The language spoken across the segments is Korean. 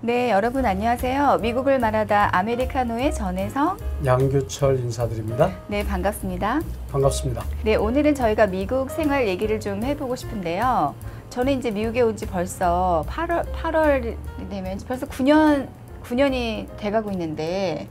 네, 여러분 안녕하세요. 미국을 말하다 아메리카노의 전혜성, 양규철 인사드립니다. 네, 반갑습니다. 반갑습니다. 네, 오늘은 저희가 미국 생활 얘기를 좀 해보고 싶은데요. 저는 이제 미국에 온 지 벌써 8월이 되면 벌써 9년이 돼가고 있는데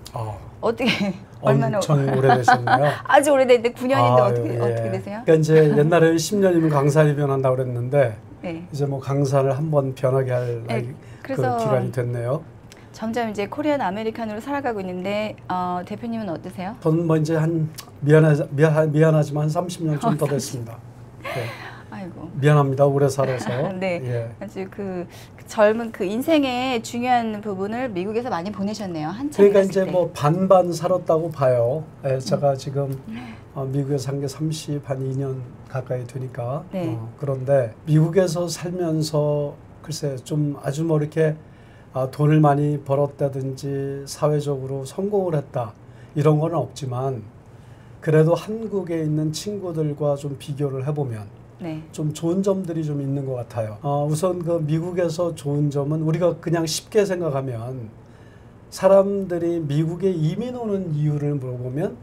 어떻게 얼마나 엄청 오래되셨네요. 아주 오래됐는데 9년인데 예. 어떻게 되세요? 그러니까 이제 옛날에 10년이면 강산이 변한다고 그랬는데 네. 이제 뭐 강산을 한번 변하게 할 네, 그 기간이 됐네요. 점점 이제 코리안 아메리카노로 살아가고 있는데 대표님은 어떠세요? 저는 뭐 이제 한 미안하지만 한 30년 좀 더 됐습니다. 네. 아이고. 미안합니다. 오래 살아서. 네. 예. 아주 그 젊은 그 인생의 중요한 부분을 미국에서 많이 보내셨네요. 한참. 그러니까 이제 뭐 반반 살았다고 봐요. 예, 제가 지금 미국에 산 게 32년 가까이 되니까. 네. 그런데 미국에서 살면서 글쎄 좀 아주 뭐 이렇게 돈을 많이 벌었다든지 사회적으로 성공을 했다 이런 건 없지만 그래도 한국에 있는 친구들과 좀 비교를 해보면 네. 좀 좋은 점들이 좀 있는 것 같아요. 우선 그 미국에서 좋은 점은 우리가 그냥 쉽게 생각하면 사람들이 미국에 이민 오는 이유를 물어보면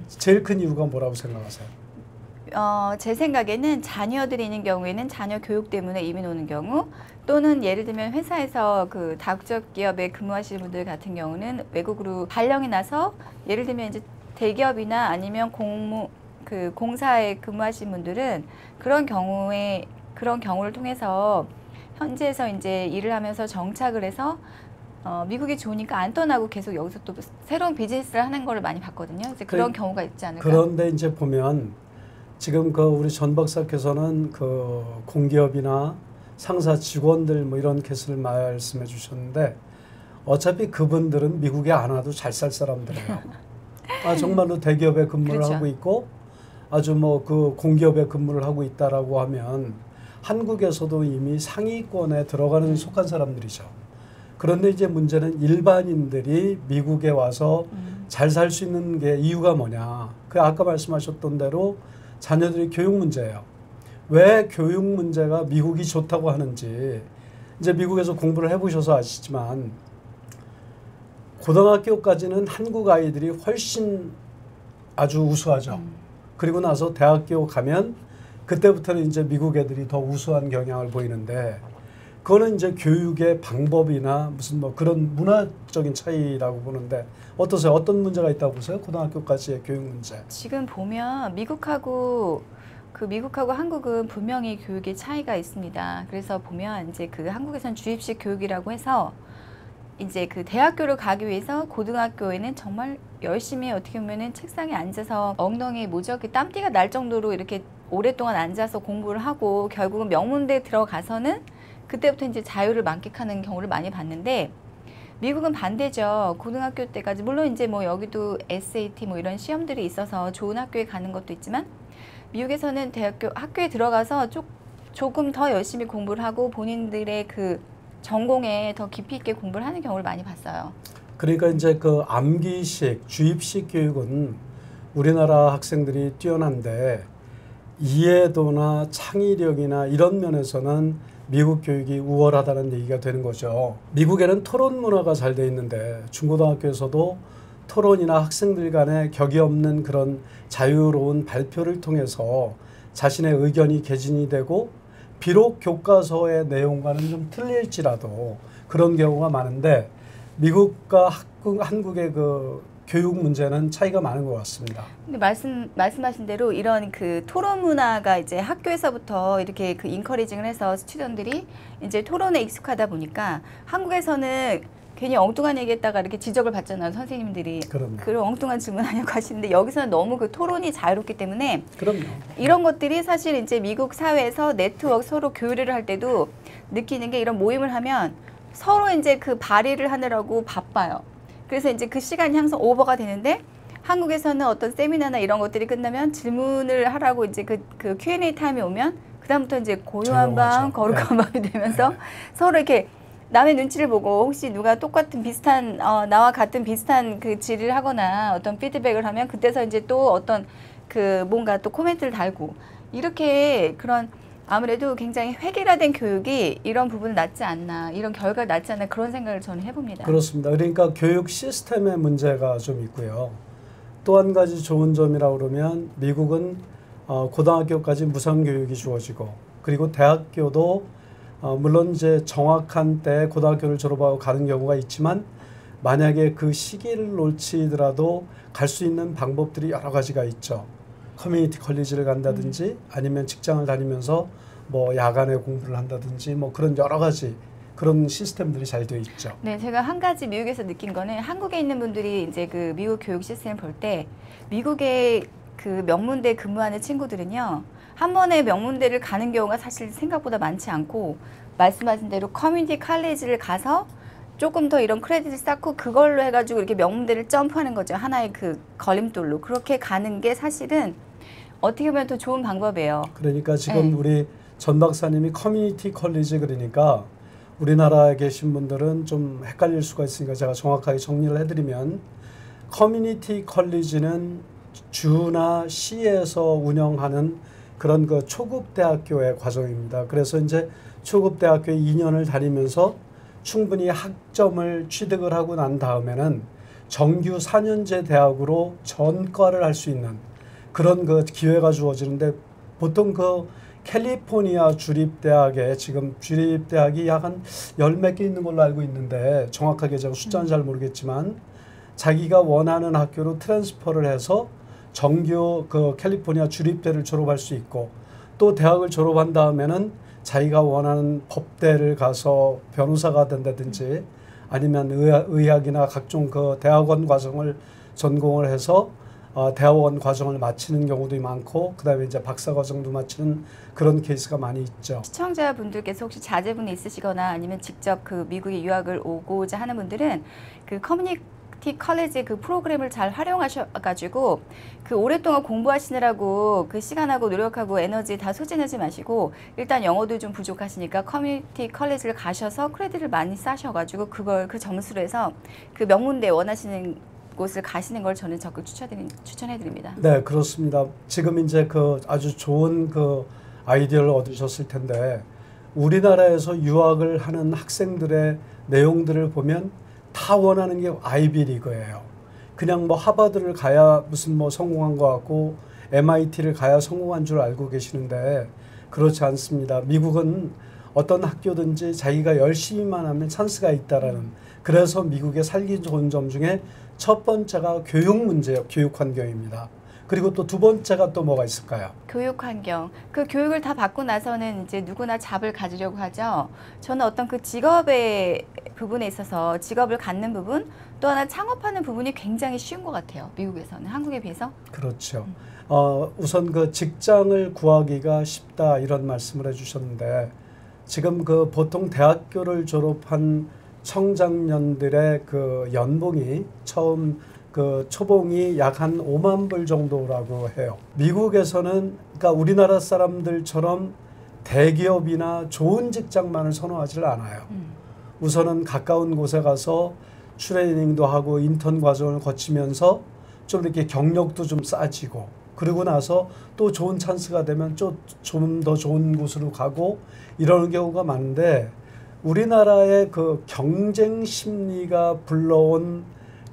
제일 큰 이유가 뭐라고 생각하세요? 제 생각에는 자녀들이 있는 경우에는 자녀 교육 때문에 이민 오는 경우, 또는 예를 들면 회사에서 그 다국적 기업에 근무하시는 분들 같은 경우는 외국으로 발령이 나서 예를 들면 이제 대기업이나 아니면 공사에 근무하시는 분들은 그런 경우를 통해서 현지에서 이제 일을 하면서 정착을 해서 미국이 좋으니까 안 떠나고 계속 여기서 또 새로운 비즈니스를 하는 걸 많이 봤거든요. 이제 그런 경우가 있지 않을까? 그런데 이제 보면 지금 그 우리 전 박사께서는 그 공기업이나 상사 직원들 뭐 이런 케이스를 말씀해 주셨는데 어차피 그분들은 미국에 안 와도 잘 살 사람들이에요. 정말로 대기업에 근무를 그렇죠. 하고 있고 아주 뭐 그 공기업에 근무를 하고 있다라고 하면 한국에서도 이미 상위권에 들어가는 속한 사람들이죠. 그런데 이제 문제는 일반인들이 미국에 와서 잘 살 수 있는 게 이유가 뭐냐. 그 아까 말씀하셨던 대로 자녀들이 교육 문제예요. 왜 교육 문제가 미국이 좋다고 하는지 이제 미국에서 공부를 해보셔서 아시지만 고등학교까지는 한국 아이들이 훨씬 아주 우수하죠. 그리고 나서 대학교 가면 그때부터는 이제 미국 애들이 더 우수한 경향을 보이는데 그거는 이제 교육의 방법이나 무슨 뭐 그런 문화적인 차이라고 보는데 어떠세요? 어떤 문제가 있다고 보세요? 고등학교까지의 교육 문제. 지금 보면 미국하고 한국은 분명히 교육의 차이가 있습니다. 그래서 보면 이제 그 한국에서는 주입식 교육이라고 해서 이제 그 대학교를 가기 위해서 고등학교에는 정말 열심히 어떻게 보면은 책상에 앉아서 엉덩이에 모저게 땀띠가 날 정도로 이렇게 오랫동안 앉아서 공부를 하고 결국은 명문대에 들어가서는 그때부터 이제 자유를 만끽하는 경우를 많이 봤는데 미국은 반대죠. 고등학교 때까지 물론 이제 뭐 여기도 SAT 뭐 이런 시험들이 있어서 좋은 학교에 가는 것도 있지만 미국에서는 학교에 들어가서 조금 더 열심히 공부를 하고 본인들의 그 전공에 더 깊이 있게 공부를 하는 경우를 많이 봤어요. 그러니까 이제 그 암기식, 주입식 교육은 우리나라 학생들이 뛰어난데 이해도나 창의력이나 이런 면에서는 미국 교육이 우월하다는 얘기가 되는 거죠. 미국에는 토론 문화가 잘 돼 있는데 중고등학교에서도 토론이나 학생들 간의 격이 없는 그런 자유로운 발표를 통해서 자신의 의견이 개진이 되고 비록 교과서의 내용과는 좀 틀릴지라도 그런 경우가 많은데 미국과 한국의 그 교육 문제는 차이가 많은 것 같습니다. 근데 말씀하신 대로 이런 그 토론 문화가 이제 학교에서부터 이렇게 그 인커리징을 해서 스튜던들이 이제 토론에 익숙하다 보니까 한국에서는 괜히 엉뚱한 얘기했다가 이렇게 지적을 받잖아요. 선생님들이. 그럼요. 그런 엉뚱한 질문하냐고 하시는데 여기서는 너무 그 토론이 자유롭기 때문에 그럼요. 이런 것들이 사실 이제 미국 사회에서 네트워크 서로 교류를 할 때도 느끼는 게 이런 모임을 하면 서로 이제 그 발의를 하느라고 바빠요. 그래서 이제 그 시간이 항상 오버가 되는데 한국에서는 어떤 세미나나 이런 것들이 끝나면 질문을 하라고 이제 그 Q&A 타임이 오면 그다음부터 이제 고요한 밤, 거룩한 밤이 되면서 서로 이렇게 남의 눈치를 보고 혹시 누가 똑같은 비슷한 나와 같은 비슷한 그 질의를 하거나 어떤 피드백을 하면 그때서 이제 또 어떤 그 뭔가 또 코멘트를 달고 이렇게 그런 아무래도 굉장히 획일화된 교육이 이런 부분을 낳지 않나, 이런 결과를 낳지 않나 그런 생각을 저는 해봅니다. 그렇습니다. 그러니까 교육 시스템의 문제가 좀 있고요. 또 한 가지 좋은 점이라고 그러면 미국은 고등학교까지 무상교육이 주어지고 그리고 대학교도 물론 이제 정확한 때에 고등학교를 졸업하고 가는 경우가 있지만 만약에 그 시기를 놓치더라도 갈 수 있는 방법들이 여러 가지가 있죠. 커뮤니티 컬리지를 간다든지 아니면 직장을 다니면서 뭐 야간에 공부를 한다든지 뭐 그런 여러 가지 그런 시스템들이 잘 되어 있죠. 네, 제가 한 가지 미국에서 느낀 거는 한국에 있는 분들이 이제 그 미국 교육 시스템을 볼 때 미국의 그 명문대 근무하는 친구들은요, 한 번에 명문대를 가는 경우가 사실 생각보다 많지 않고 말씀하신 대로 커뮤니티 칼리지를 가서 조금 더 이런 크레딧을 쌓고 그걸로 해가지고 이렇게 명문대를 점프하는 거죠. 하나의 그 걸림돌로. 그렇게 가는 게 사실은 어떻게 보면 더 좋은 방법이에요. 그러니까 지금 네. 우리 전 박사님이 커뮤니티 컬리지 그러니까 우리나라에 계신 분들은 좀 헷갈릴 수가 있으니까 제가 정확하게 정리를 해드리면 커뮤니티 컬리지는 주나 시에서 운영하는 그런 그 초급 대학교의 과정입니다. 그래서 이제 초급 대학교에 2년을 다니면서 충분히 학점을 취득을 하고 난 다음에는 정규 4년제 대학으로 전과를 할 수 있는 그런 그 기회가 주어지는데 보통 그 캘리포니아 주립대학에 지금 주립대학이 약 한 열 몇 개 있는 걸로 알고 있는데 정확하게 제가 숫자는 잘 모르겠지만 자기가 원하는 학교로 트랜스퍼를 해서 정규 그 캘리포니아 주립대를 졸업할 수 있고 또 대학을 졸업한 다음에는 자기가 원하는 법대를 가서 변호사가 된다든지 아니면 의학이나 각종 그 대학원 과정을 전공을 해서 대학원 과정을 마치는 경우도 많고 그다음에 이제 박사 과정도 마치는 그런 케이스가 많이 있죠. 시청자분들께서 혹시 자제분이 있으시거나 아니면 직접 그 미국에 유학을 오고자 하는 분들은 그 커뮤니티 컬리지 그 프로그램을 잘 활용하셔가지고 그 오랫동안 공부하시느라고 그 시간하고 노력하고 에너지 다 소진하지 마시고 일단 영어도 좀 부족하시니까 커뮤니티 컬리지를 가셔서 크레딧을 많이 쌓으셔가지고 그걸 그 점수로 해서 그 명문대 원하시는 곳을 가시는 걸 저는 적극 추천해드립니다. 네, 그렇습니다. 지금 이제 그 아주 좋은 그 아이디어를 얻으셨을 텐데 우리나라에서 유학을 하는 학생들의 내용들을 보면 다 원하는 게 아이비리그예요. 그냥 뭐 하버드를 가야 무슨 뭐 성공한 것 같고 MIT를 가야 성공한 줄 알고 계시는데 그렇지 않습니다. 미국은 어떤 학교든지 자기가 열심히만 하면 찬스가 있다라는 그래서 미국의 살기 좋은 점 중에 첫 번째가 교육 문제예요. 교육 환경입니다. 그리고 또 두 번째가 또 뭐가 있을까요? 교육 환경. 그 교육을 다 받고 나서는 이제 누구나 잡을 가지려고 하죠. 저는 어떤 그 직업의 부분에 있어서 직업을 갖는 부분, 또 하나 창업하는 부분이 굉장히 쉬운 것 같아요. 미국에서는 한국에 비해서. 그렇죠. 우선 그 직장을 구하기가 쉽다 이런 말씀을 해주셨는데 지금 그 보통 대학교를 졸업한 청장년들의 그 연봉이 처음 그 초봉이 약 한 5만 불 정도라고 해요. 미국에서는 그러니까 우리나라 사람들처럼 대기업이나 좋은 직장만을 선호하지를 않아요. 우선은 가까운 곳에 가서 트레이닝도 하고 인턴 과정을 거치면서 좀 이렇게 경력도 좀 쌓아지고 그러고 나서 또 좋은 찬스가 되면 좀 더 좋은 곳으로 가고 이러는 경우가 많은데 우리나라의 그 경쟁 심리가 불러온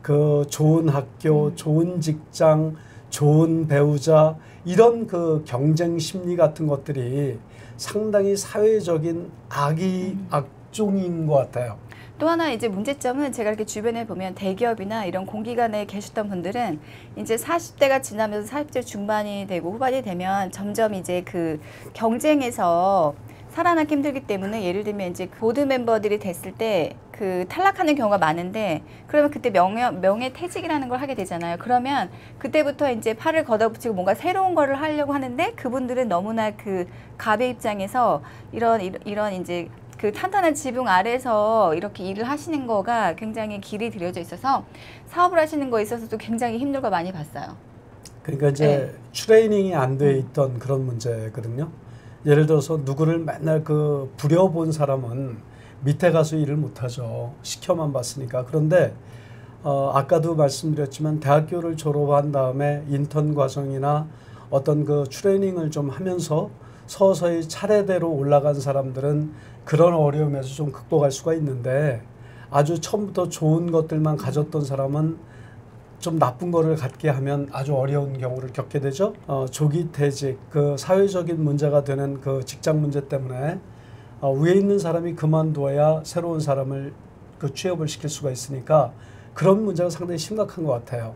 그 좋은 학교, 좋은 직장, 좋은 배우자 이런 그 경쟁 심리 같은 것들이 상당히 사회적인 악종인 것 같아요. 또 하나 이제 문제점은 제가 이렇게 주변에 보면 대기업이나 이런 공기관에 계셨던 분들은 이제 40대가 지나면서 40대 중반이 되고 후반이 되면 점점 이제 그 경쟁에서 살아남기 힘들기 때문에 예를 들면 이제 보드 멤버들이 됐을 때 그 탈락하는 경우가 많은데 그러면 그때 명예퇴직이라는 걸 하게 되잖아요. 그러면 그때부터 이제 팔을 걷어붙이고 뭔가 새로운 거를 하려고 하는데 그분들은 너무나 그 갑의 입장에서 이런 이제 그 탄탄한 지붕 아래서 이렇게 일을 하시는 거가 굉장히 길이 들여져 있어서 사업을 하시는 거에 있어서도 굉장히 힘든 걸 많이 봤어요. 그러니까 이제 트레이닝이 안 돼 있던 그런 문제거든요. 예를 들어서 누구를 맨날 그 부려본 사람은 밑에 가서 일을 못하죠. 시켜만 봤으니까. 그런데 아까도 말씀드렸지만 대학교를 졸업한 다음에 인턴 과정이나 어떤 그 트레이닝을 좀 하면서 서서히 차례대로 올라간 사람들은 그런 어려움에서 좀 극복할 수가 있는데 아주 처음부터 좋은 것들만 가졌던 사람은 좀 나쁜 거를 갖게 하면 아주 어려운 경우를 겪게 되죠. 조기 퇴직, 그 사회적인 문제가 되는 그 직장 문제 때문에 위에 있는 사람이 그만둬야 새로운 사람을 그 취업을 시킬 수가 있으니까 그런 문제가 상당히 심각한 것 같아요.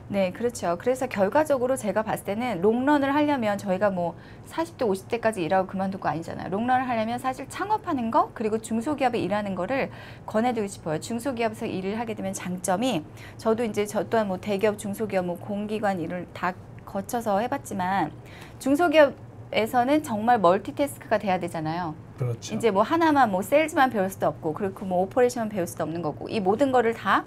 네, 그렇죠. 그래서 결과적으로 제가 봤을 때는 롱런을 하려면 저희가 뭐 40대, 50대까지 일하고 그만둘 거 아니잖아요. 롱런을 하려면 사실 창업하는 거 그리고 중소기업에 일하는 거를 권해드리고 싶어요. 중소기업에서 일을 하게 되면 장점이 저도 이제 저 또한 뭐 대기업, 중소기업, 뭐 공기관 일을 다 거쳐서 해봤지만 중소기업에서는 정말 멀티태스크가 돼야 되잖아요. 그렇죠. 이제 뭐 하나만 뭐 세일즈만 배울 수도 없고 그리고 뭐 오퍼레이션만 배울 수도 없는 거고 이 모든 거를 다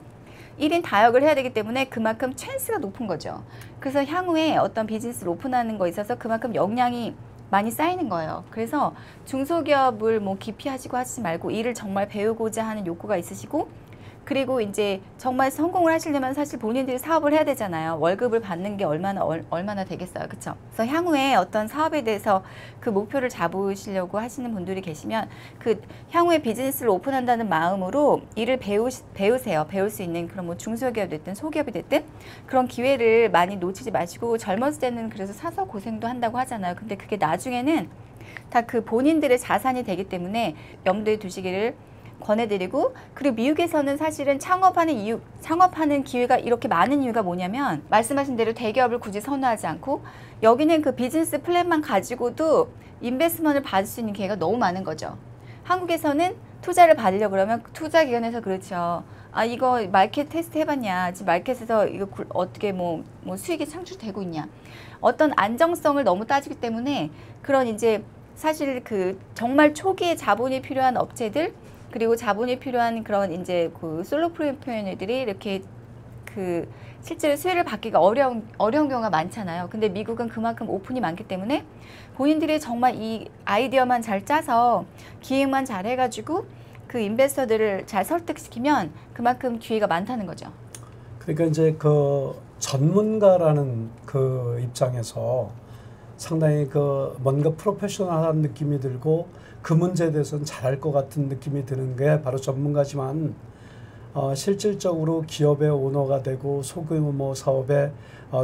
1인 다역을 해야 되기 때문에 그만큼 찬스가 높은 거죠. 그래서 향후에 어떤 비즈니스를 오픈하는 거에 있어서 그만큼 역량이 많이 쌓이는 거예요. 그래서 중소기업을 뭐 기피하시고 하지 말고 일을 정말 배우고자 하는 욕구가 있으시고 그리고 이제 정말 성공을 하시려면 사실 본인들이 사업을 해야 되잖아요. 월급을 받는 게 얼마나 되겠어요. 그렇죠? 그래서 향후에 어떤 사업에 대해서 그 목표를 잡으시려고 하시는 분들이 계시면 그 향후에 비즈니스를 오픈한다는 마음으로 일을 배우세요. 배울 수 있는 그런 뭐 중소기업이 됐든 소기업이 됐든 그런 기회를 많이 놓치지 마시고 젊었을 때는 그래서 사서 고생도 한다고 하잖아요. 근데 그게 나중에는 다 그 본인들의 자산이 되기 때문에 염두에 두시기를 권해드리고 그리고 미국에서는 사실은 창업하는 기회가 이렇게 많은 이유가 뭐냐면 말씀하신 대로 대기업을 굳이 선호하지 않고 여기는 그 비즈니스 플랜만 가지고도 인베스트먼트를 받을 수 있는 기회가 너무 많은 거죠. 한국에서는 투자를 받으려고 그러면 투자기관에서 그렇죠. 아 이거 마켓 테스트 해봤냐? 지금 마켓에서 이거 어떻게 뭐 수익이 창출되고 있냐? 어떤 안정성을 너무 따지기 때문에 그런 이제 사실 그 정말 초기에 자본이 필요한 업체들 그리고 자본이 필요한 그런 이제 그 솔로프로프라이터들이 이렇게 그 실제로 수혜를 받기가 어려운 경우가 많잖아요. 근데 미국은 그만큼 오픈이 많기 때문에 본인들이 정말 이 아이디어만 잘 짜서 기획만 잘 해가지고 그 인베스터들을 잘 설득시키면 그만큼 기회가 많다는 거죠. 그러니까 이제 그 전문가라는 그 입장에서 상당히 그 뭔가 프로페셔널한 느낌이 들고 그 문제에 대해서는 잘할 것 같은 느낌이 드는 게 바로 전문가지만 실질적으로 기업의 오너가 되고 소규모 사업의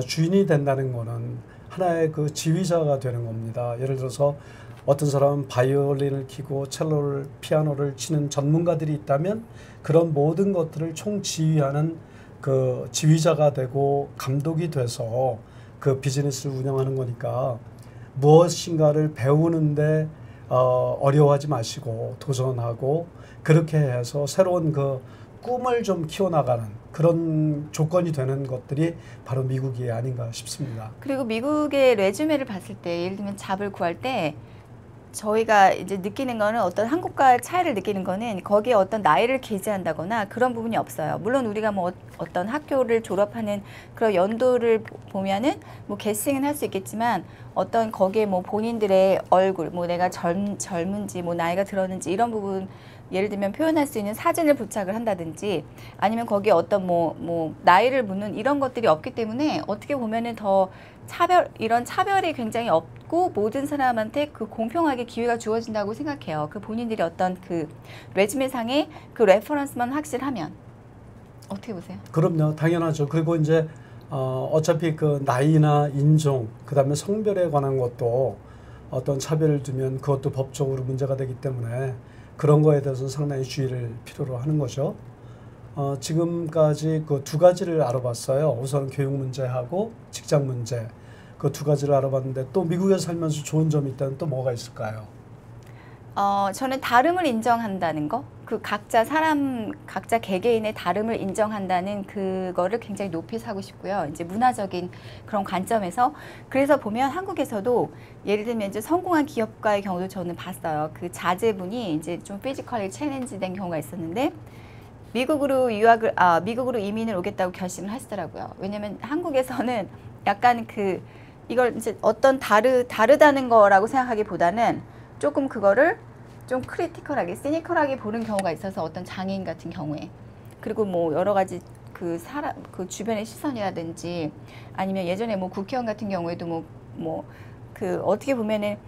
주인이 된다는 거는 하나의 그 지휘자가 되는 겁니다. 예를 들어서 어떤 사람은 바이올린을 키고 첼로를 피아노를 치는 전문가들이 있다면 그런 모든 것들을 총지휘하는 그 지휘자가 되고 감독이 돼서 그 비즈니스를 운영하는 거니까 무엇인가를 배우는데 어려워하지 마시고 도전하고 그렇게 해서 새로운 그 꿈을 좀 키워나가는 그런 조건이 되는 것들이 바로 미국이 아닌가 싶습니다. 그리고 미국의 레주메를 봤을 때 예를 들면 잡을 구할 때 저희가 이제 느끼는 거는 어떤 한국과 차이를 느끼는 거는 거기에 어떤 나이를 기재한다거나 그런 부분이 없어요. 물론 우리가 뭐 어떤 학교를 졸업하는 그런 연도를 보면은 뭐 게싱은 할 수 있겠지만 어떤 거기에 뭐 본인들의 얼굴, 뭐 내가 젊은지 뭐 나이가 들었는지 이런 부분 예를 들면 표현할 수 있는 사진을 부착을 한다든지 아니면 거기에 어떤 뭐 나이를 묻는 이런 것들이 없기 때문에 어떻게 보면은 더 이런 차별이 굉장히 없고 모든 사람한테 그 공평하게 기회가 주어진다고 생각해요. 그 본인들이 어떤 그 레주메상에 그 레퍼런스만 확실하면 어떻게 보세요? 그럼요, 당연하죠. 그리고 이제 어차피 그 나이나 인종, 그다음에 성별에 관한 것도 어떤 차별을 두면 그것도 법적으로 문제가 되기 때문에 그런 거에 대해서 상당히 주의를 필요로 하는 거죠. 지금까지 그 두 가지를 알아봤어요. 우선 교육 문제하고 직장 문제. 그 두 가지를 알아봤는데 또 미국에 살면서 좋은 점이 있다면 또 뭐가 있을까요? 저는 다름을 인정한다는 거, 그 각자 개개인의 다름을 인정한다는 그거를 굉장히 높이 사고 싶고요. 이제 문화적인 그런 관점에서 그래서 보면 한국에서도 예를 들면 이제 성공한 기업가의 경우도 저는 봤어요. 그 자제분이 이제 좀 피지컬리 챌린지된 경우가 있었는데 미국으로 이민을 오겠다고 결심을 하시더라고요. 왜냐면 한국에서는 약간 이걸 이제 어떤 다르다는 거라고 생각하기보다는 조금 그거를 좀 크리티컬하게, 시니컬하게 보는 경우가 있어서 어떤 장애인 같은 경우에 그리고 뭐 여러 가지 그 주변의 시선이라든지 아니면 예전에 뭐 국회의원 같은 경우에도 그 어떻게 보면은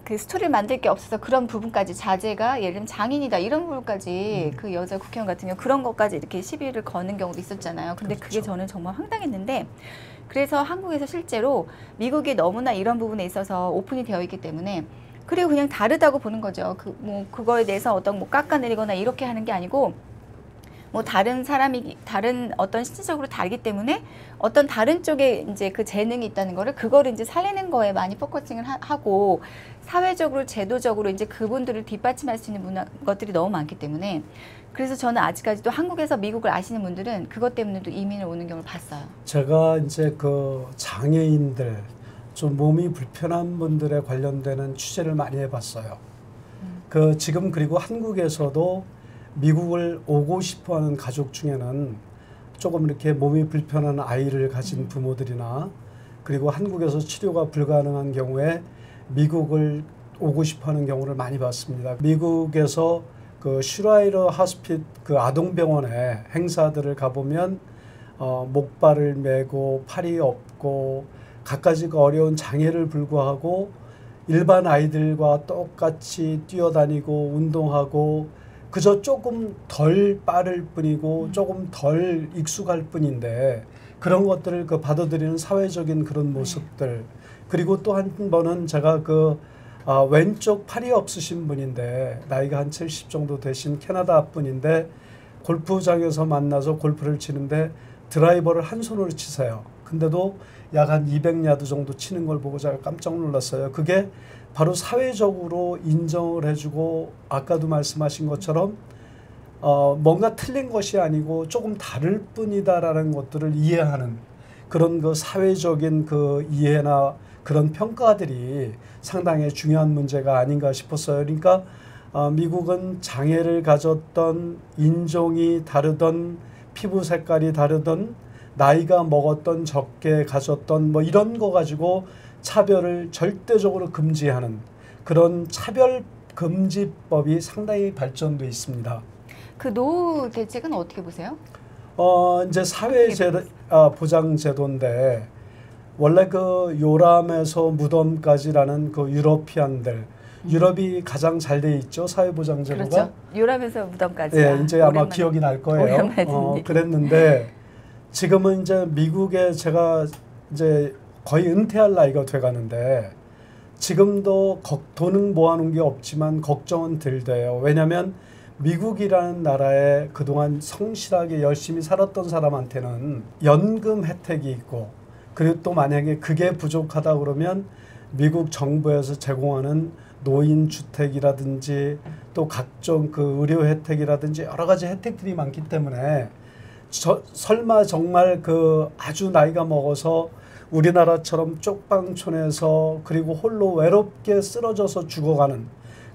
그 스토리를 만들 게 없어서 그런 부분까지 자제가 예를 들면 장인이다 이런 부분까지 그 여자 국회의원 같은 경우 그런 것까지 이렇게 시비를 거는 경우도 있었잖아요. 근데 그게 그렇죠. 저는 정말 황당했는데 그래서 한국에서 실제로 미국이 너무나 이런 부분에 있어서 오픈이 되어 있기 때문에 그리고 그냥 다르다고 보는 거죠. 그 뭐 그거에 대해서 어떤 뭐 깎아내리거나 이렇게 하는 게 아니고 뭐 다른 사람이 다른 어떤 신체적으로 다르기 때문에 어떤 다른 쪽에 이제 그 재능이 있다는 거를 그거를 이제 살리는 거에 많이 포커싱을 하고 사회적으로 제도적으로 이제 그분들을 뒷받침할 수 있는 것들이 너무 많기 때문에 그래서 저는 아직까지도 한국에서 미국을 아시는 분들은 그것 때문에도 이민을 오는 경우를 봤어요. 제가 이제 그 장애인들 좀 몸이 불편한 분들에 관련되는 취재를 많이 해봤어요. 그 지금 그리고 한국에서도 미국을 오고 싶어하는 가족 중에는 조금 이렇게 몸이 불편한 아이를 가진 부모들이나 그리고 한국에서 치료가 불가능한 경우에 미국을 오고 싶어하는 경우를 많이 봤습니다. 미국에서 그 슈라이러 하스핏 그 아동병원에 행사들을 가보면 목발을 메고 팔이 없고 갖가지가 어려운 장애를 불구하고 일반 아이들과 똑같이 뛰어다니고 운동하고 그저 조금 덜 빠를 뿐이고 조금 덜 익숙할 뿐인데 그런 것들을 그 받아들이는 사회적인 그런 모습들 그리고 또 한 번은 제가 그 왼쪽 팔이 없으신 분인데 나이가 한 70 정도 되신 캐나다 분인데 골프장에서 만나서 골프를 치는데 드라이버를 한 손으로 치세요. 근데도 약 한 200야드 정도 치는 걸 보고 제가 깜짝 놀랐어요. 그게 바로 사회적으로 인정을 해주고 아까도 말씀하신 것처럼 뭔가 틀린 것이 아니고 조금 다를 뿐이다라는 것들을 이해하는 그런 그 사회적인 그 이해나 그런 평가들이 상당히 중요한 문제가 아닌가 싶었어요. 그러니까 미국은 장애를 가졌던 인종이 다르던 피부 색깔이 다르던 나이가 먹었던 적게 가졌던 뭐 이런 거 가지고 차별을 절대적으로 금지하는 그런 차별 금지법이 상당히 발전돼 있습니다. 그 노후 대책은 어떻게 보세요? 이제 사회제도 보장제도인데 원래 그 요람에서 무덤까지라는 그 유러피안들 유럽이 가장 잘 돼 있죠 사회보장제도가. 그렇죠. 요람에서 무덤까지. 예, 이제 아마 기억이 날 거예요. 그랬는데 지금은 이제 미국에 제가 이제 거의 은퇴할 나이가 돼가는데 지금도 돈은 모아놓은 게 없지만 걱정은 들 돼요. 왜냐하면 미국이라는 나라에 그동안 성실하게 열심히 살았던 사람한테는 연금 혜택이 있고 그리고 또 만약에 그게 부족하다 그러면 미국 정부에서 제공하는 노인주택이라든지 또 각종 그 의료 혜택이라든지 여러 가지 혜택들이 많기 때문에 설마 정말 그 아주 나이가 먹어서 우리나라처럼 쪽방촌에서 그리고 홀로 외롭게 쓰러져서 죽어가는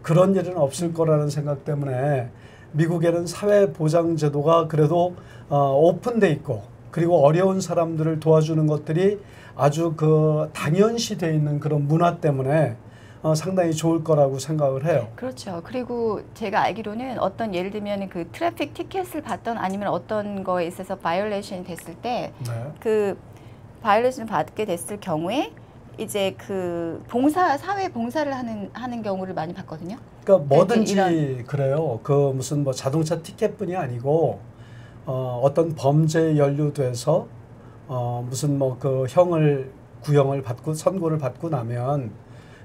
그런 일은 없을 거라는 생각 때문에 미국에는 사회보장제도가 그래도 오픈돼 있고 그리고 어려운 사람들을 도와주는 것들이 아주 그 당연시 돼 있는 그런 문화 때문에 상당히 좋을 거라고 생각을 해요. 그렇죠. 그리고 제가 알기로는 어떤 예를 들면 그 트래픽 티켓을 받던 아니면 어떤 거에 있어서 바이올레이션이 됐을 때 그 바이올레이션을 받게 됐을 경우에 이제 그 사회 봉사를 하는 경우를 많이 봤거든요. 그러니까 뭐든지 그래요. 그 무슨 뭐 자동차 티켓뿐이 아니고 어떤 범죄에 연루돼서 무슨 뭐 그 구형을 받고 선고를 받고 나면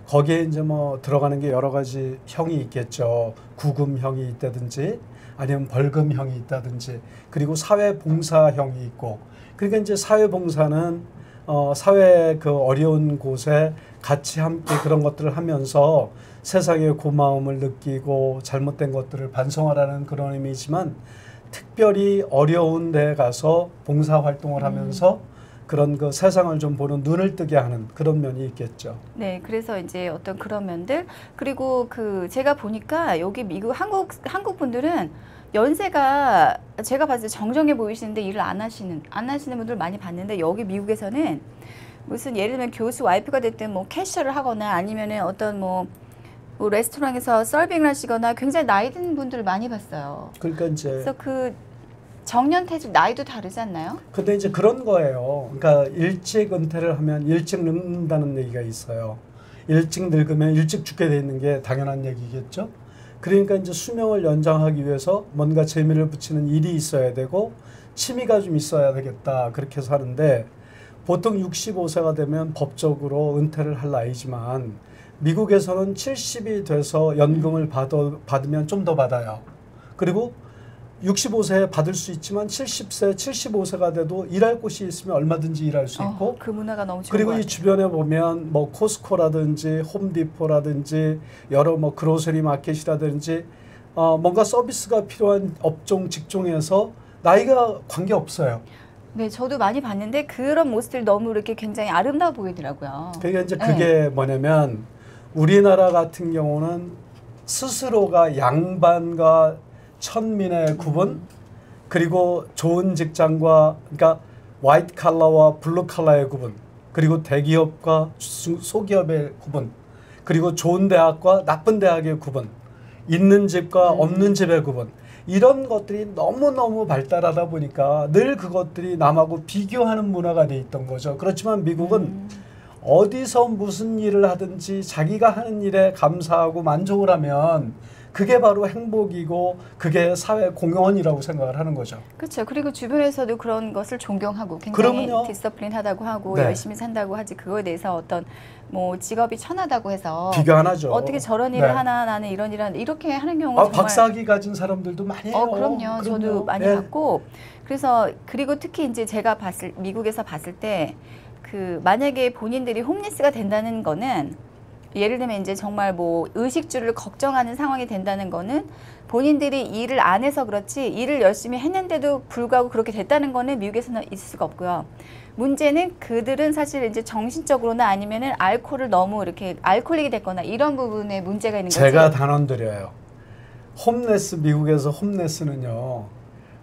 거기에 이제 뭐 들어가는 게 여러 가지 형이 있겠죠. 구금형이 있다든지 아니면 벌금형이 있다든지 그리고 사회봉사형이 있고 그러니까 이제 사회봉사는 사회 그 어려운 곳에 같이 함께 그런 것들을 하면서 세상의 고마움을 느끼고 잘못된 것들을 반성하라는 그런 의미지만 특별히 어려운 데 가서 봉사활동을 하면서 그런 그 세상을 좀 보는 눈을 뜨게 하는 그런 면이 있겠죠. 네, 그래서 이제 어떤 그런 면들 그리고 그 제가 보니까 여기 미국 한국 분들은 연세가 제가 봤을 때 정정해 보이시는데 일을 안 하시는 분들 많이 봤는데 여기 미국에서는 무슨 예를 들면 교수 와이프가 됐든 뭐 캐셔를 하거나 아니면은 어떤 뭐 레스토랑에서 서빙을 하시거나 굉장히 나이 든 분들을 많이 봤어요. 그러니까 이제 그래서 그 정년퇴직 나이도 다르지 않나요? 근데 이제 그런 거예요. 그러니까 일찍 은퇴를 하면 일찍 늙는다는 얘기가 있어요. 일찍 늙으면 일찍 죽게 돼 있는 게 당연한 얘기겠죠. 그러니까 이제 수명을 연장하기 위해서 뭔가 재미를 붙이는 일이 있어야 되고 취미가 좀 있어야 되겠다 그렇게 해서 하는데 보통 65세가 되면 법적으로 은퇴를 할 나이지만 미국에서는 70이 돼서 연금을 받으면 좀 더 받아요. 그리고 65세에 받을 수 있지만 70세, 75세가 돼도 일할 곳이 있으면 얼마든지 일할 수 있고 그 문화가 너무 좋은 그리고 것 이 같아요. 주변에 보면 뭐 코스코라든지 홈디포라든지 여러 뭐 그로서리 마켓이라든지 뭔가 서비스가 필요한 업종 직종에서 나이가 관계 없어요. 네, 저도 많이 봤는데 그런 모습들 너무 이렇게 굉장히 아름다워 보이더라고요. 그러니까 이제 네. 그게 뭐냐면 우리나라 같은 경우는 스스로가 양반과 천민의 구분 그리고 좋은 직장과 그러니까 화이트 칼라와 블루 칼라의 구분 그리고 대기업과 소기업의 구분 그리고 좋은 대학과 나쁜 대학의 구분 있는 집과 없는 집의 구분 이런 것들이 너무너무 발달하다 보니까 늘 그것들이 남하고 비교하는 문화가 돼 있던 거죠. 그렇지만 미국은 어디서 무슨 일을 하든지 자기가 하는 일에 감사하고 만족을 하면 그게 바로 행복이고 그게 사회 공헌이라고 생각을 하는 거죠. 그렇죠. 그리고 주변에서도 그런 것을 존경하고 굉장히 그러면요. 디서플린하다고 하고 네. 열심히 산다고 하지 그거에 대해서 어떤 뭐 직업이 천하다고 해서 비교 안 하죠. 어떻게 저런 일을 네. 하나 나는 이런 일을 하나 이렇게 하는 경우가 정말 박사학위 가진 사람들도 많이 해요. 그럼요. 저도 많이 네. 봤고 그래서 그리고 특히 이제 제가 미국에서 봤을 때 그 만약에 본인들이 홈리스가 된다는 거는 예를 들면 이제 정말 뭐 의식주를 걱정하는 상황이 된다는 거는 본인들이 일을 안 해서 그렇지 일을 열심히 했는데도 불구하고 그렇게 됐다는 거는 미국에서는 있을 수가 없고요. 문제는 그들은 사실 이제 정신적으로나 아니면은 알코올을 너무 이렇게 알코올릭이 됐거나 이런 부분에 문제가 있는 거지. 제가 단언 드려요. 홈레스 미국에서 홈레스는요.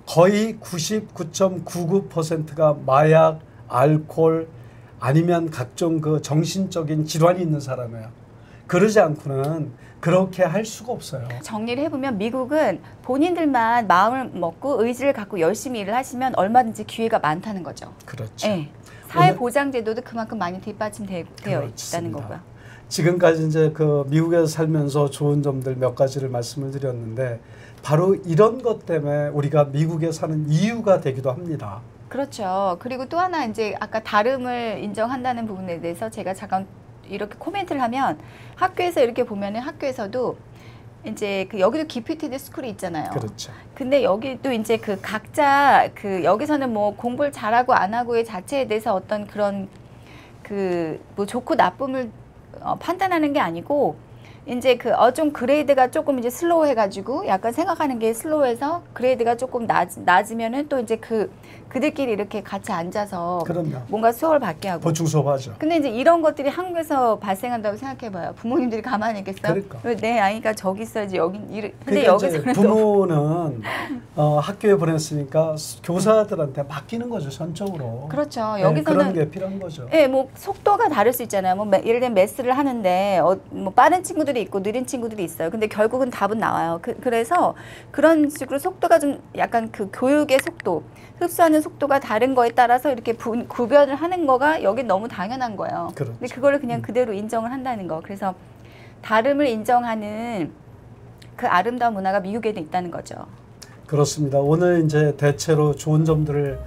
거의 99.99%가 마약, 알코올 아니면 각종 그 정신적인 질환이 있는 사람이에요. 그러지 않고는 그렇게 할 수가 없어요. 정리를 해보면 미국은 본인들만 마음을 먹고 의지를 갖고 열심히 일을 하시면 얼마든지 기회가 많다는 거죠. 그렇죠. 네. 사회보장제도도 그만큼 많이 뒷받침되어 있다는 그렇습니다. 거고요. 지금까지 이제 그 미국에서 살면서 좋은 점들 몇 가지를 말씀을 드렸는데 바로 이런 것 때문에 우리가 미국에 사는 이유가 되기도 합니다. 그렇죠. 그리고 또 하나 이제 아까 다름을 인정한다는 부분에 대해서 제가 잠깐 이렇게 코멘트를 하면 학교에서 이렇게 보면은 학교에서도 이제 그 여기도 기프티드 스쿨이 있잖아요. 그렇죠. 근데 여기도 이제 그 각자 그 여기서는 뭐 공부를 잘하고 안 하고의 자체에 대해서 어떤 그런 그 뭐 좋고 나쁨을 판단하는 게 아니고 이제 그 좀 그레이드가 조금 이제 슬로우해가지고 약간 생각하는 게 슬로우해서 그레이드가 조금 낮으면은 또 이제 그들끼리 이렇게 같이 앉아서 그럼요. 뭔가 수업을 받게 하고. 보충 수업하죠. 근데 이제 이런 것들이 한국에서 발생한다고 생각해봐요. 부모님들이 가만히 있겠어요? 그러니까. 왜 내 아이가 저기 있어야지 여기 근데 그러니까 여기서는 이제 부모는 학교에 보냈으니까 교사들한테 맡기는 거죠, 전적으로. 그렇죠. 네, 여기서는 그런 게 필요한 거죠. 예, 뭐 속도가 다를 수 있잖아요. 뭐 예를 들면 매스를 하는데 뭐 빠른 친구들이 있고 느린 친구들이 있어요. 근데 결국은 답은 나와요. 그래서 그런 식으로 속도가 좀 약간 그 교육의 속도, 흡수하는 속도가 다른 거에 따라서 이렇게 구별을 하는 거가 여긴 너무 당연한 거예요. 그렇죠. 근데 그거를 그냥 그대로 인정을 한다는 거. 그래서 다름을 인정하는 그 아름다운 문화가 미국에도 있다는 거죠. 그렇습니다. 오늘 이제 대체로 좋은 점들을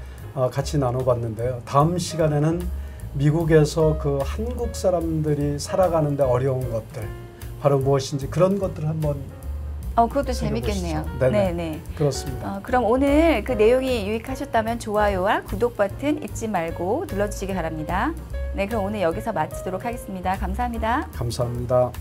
같이 나눠봤는데요. 다음 시간에는 미국에서 그 한국 사람들이 살아가는데 어려운 것들, 바로 무엇인지 그런 것들을 한번 그것도 재밌겠네요. 네네. 네네. 그렇습니다. 그럼 오늘 그 내용이 유익하셨다면 좋아요와 구독 버튼 잊지 말고 눌러주시기 바랍니다. 네, 그럼 오늘 여기서 마치도록 하겠습니다. 감사합니다. 감사합니다.